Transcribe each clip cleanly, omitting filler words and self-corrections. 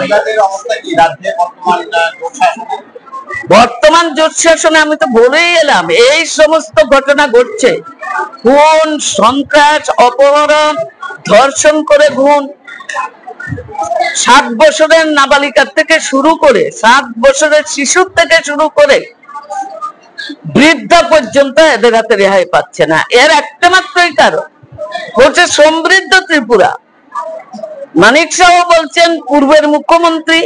মহিলাদের অবস্থা কি রাজ্যে বর্তমান জোট শাসনে? আমি তো বলেই এলাম, এই সমস্ত ঘটনা ঘটছে। খুন, সন্ত্রাস, অপহরণ, ধর্ষণ করে খুন, 7 বছরের নাবালিকার থেকে শুরু করে, 7 বছরের শিশুর থেকে শুরু করে বৃদ্ধা পর্যন্ত এদের হাতে রেহাই পাচ্ছে না। এর একটা মাত্রই কারণ হচ্ছে সমৃদ্ধ ত্রিপুরা। মানিক সাহ বলছেন, পূর্বের মুখ্যমন্ত্রী,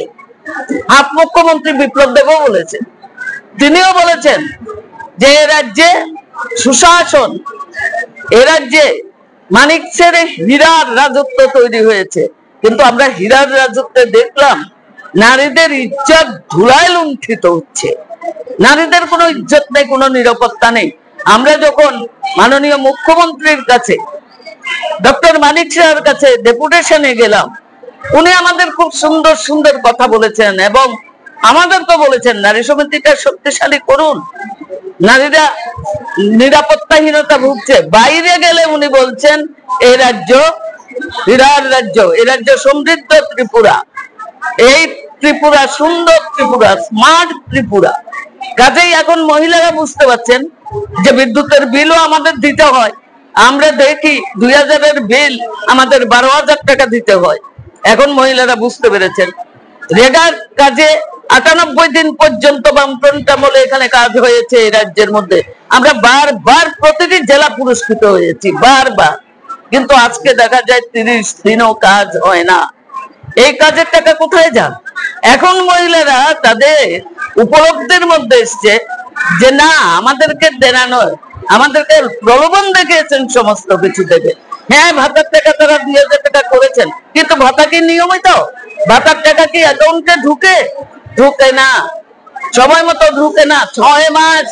আপ মুখ্যমন্ত্রী বিপ্লব দেবও বলেছেন, তিনিও বলেছেন যে এ রাজ্যে সুশাসন, এ রাজ্যে মানিক ছেড়ে হীরার রাজত্ব তৈরি হয়েছে। কিন্তু আমরা হীরার রাজত্বে দেখলাম নারীদের ইজ্জত ধুলায় লুণ্ঠিত হচ্ছে, নারীদের কোনো ইজ্জত নেই, কোনো নিরাপত্তা নেই। আমরা যখন মাননীয় মুখ্যমন্ত্রীর কাছে, ডক্টর মানিক সাহের কাছে ডেপুটেশনে গেলাম, উনি আমাদের খুব সুন্দর সুন্দর কথা বলেছেন এবং আমাদেরকে বলেছেন নারী সমিতিটা শক্তিশালী করুন, নারীরা নিরাপত্তাহীনতা ভুগছে। বাইরে গেলে উনি বলছেন এই রাজ্য হীরার রাজ্য, এই রাজ্য সমৃদ্ধ ত্রিপুরা, এই ত্রিপুরা সুন্দর ত্রিপুরা, স্মার্ট ত্রিপুরা। কাজেই এখন মহিলারা বুঝতে পারছেন যে বিদ্যুতের বিলও আমাদের দিতে হয়। আমরা দেখি 2000-এর বিল আমাদের 12,000 টাকা দিতে হয়। এখন মহিলারা বুঝতে পেরেছেন। রেগার কাজে 98 দিন পর্যন্ত বামফ্রন্ট আমলে এখানে কাজ হয়েছে এই রাজ্যের মধ্যে। আমরা বারবার প্রতিটি জেলা পুরস্কৃত হয়েছি, বারবার। কিন্তু আজকে দেখা যায় 30 দিনও কাজ হয় না। এই কাজের টাকা কোথায় যান? এখন মহিলারা তাদের উপলব্ধির মধ্যে এসছে যে না, আমাদেরকে দেনা নয়, আমাদেরকে প্রলোভন দেখিয়েছেন সমস্ত কিছু দেবে। হ্যাঁ, ভাতার টাকা তারা 2000 টাকা করেছেন, কিন্তু ভাতা কি নিয়মিত? ভাতার টাকা কি অ্যাকাউন্টে ঢুকে না, সময় মতো ঢুকে না। 6 মাস,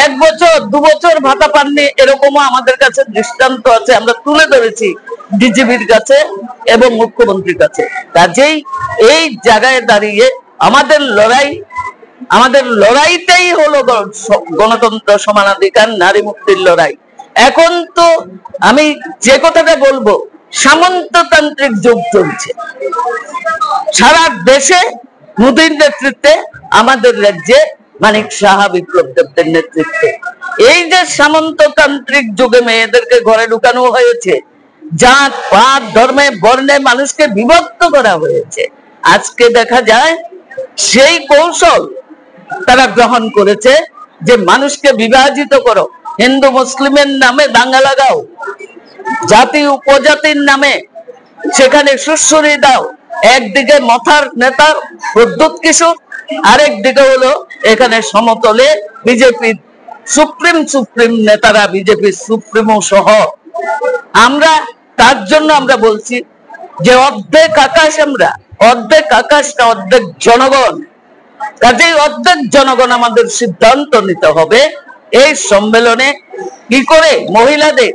1 বছর, 2 বছর ভাতা পাননি, এরকমও আমাদের কাছে দৃষ্টান্ত আছে, আমরা তুলে ধরেছি ডিজিপির কাছে এবং মুখ্যমন্ত্রীর কাছে। কাজেই এই জায়গায় দাঁড়িয়ে আমাদের লড়াইটাই হলো গণতন্ত্র, সমানাধিকার, নারী মুক্তির লড়াই। এখন তো আমি যে কথাটা বলবো, সামন্ততান্ত্রিক যুগ চলছে সারা দেশে। মোদীর নেতৃত্বে, আমাদের রাজ্যে মানিক সাহা, বিপ্লব দেবদের নেতৃত্বে। এই যে সামন্ততান্ত্রিক যুগে মেয়েদেরকে ঘরে ঢুকানো হয়েছে, জাত পাত ধর্মে বর্ণে মানুষকে বিভক্ত করা হয়েছে, আজকে দেখা যায় সেই কৌশল তারা গ্রহণ করেছে যে মানুষকে বিভাজিত করো, হিন্দু মুসলিমের নামে দাঙ্গা লাগাও, জাতি উপজাতির নামে সেখানে সুশ্রী দাও। একদিকে মথার নেতা প্রদ্যুৎ কিশোর, আরেক দিকে হলো এখানে সমতলে বিজেপির সুপ্রিম নেতারা, বিজেপির সুপ্রিমো সহ। আমরা তার জন্য আমরা বলছি যে অর্ধেক আকাশ, আমরা অর্ধেক আকাশটা অর্ধেক জনগণ। কাজেই অর্ধেক জনগণ আমাদের সিদ্ধান্ত নিতে হবে এই সম্মেলনে কি করে মহিলাদের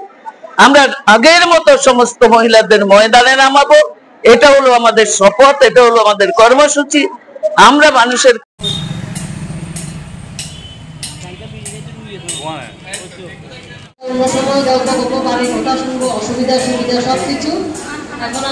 আমরা আগের মতো সমস্ত মহিলাদের ময়দানে নামাবো। এটা হলো আমাদের শপথ, এটা হলো আমাদের কর্মসূচি। আমরা মানুষের অসুবিধা সুবিধা সবকিছু এখন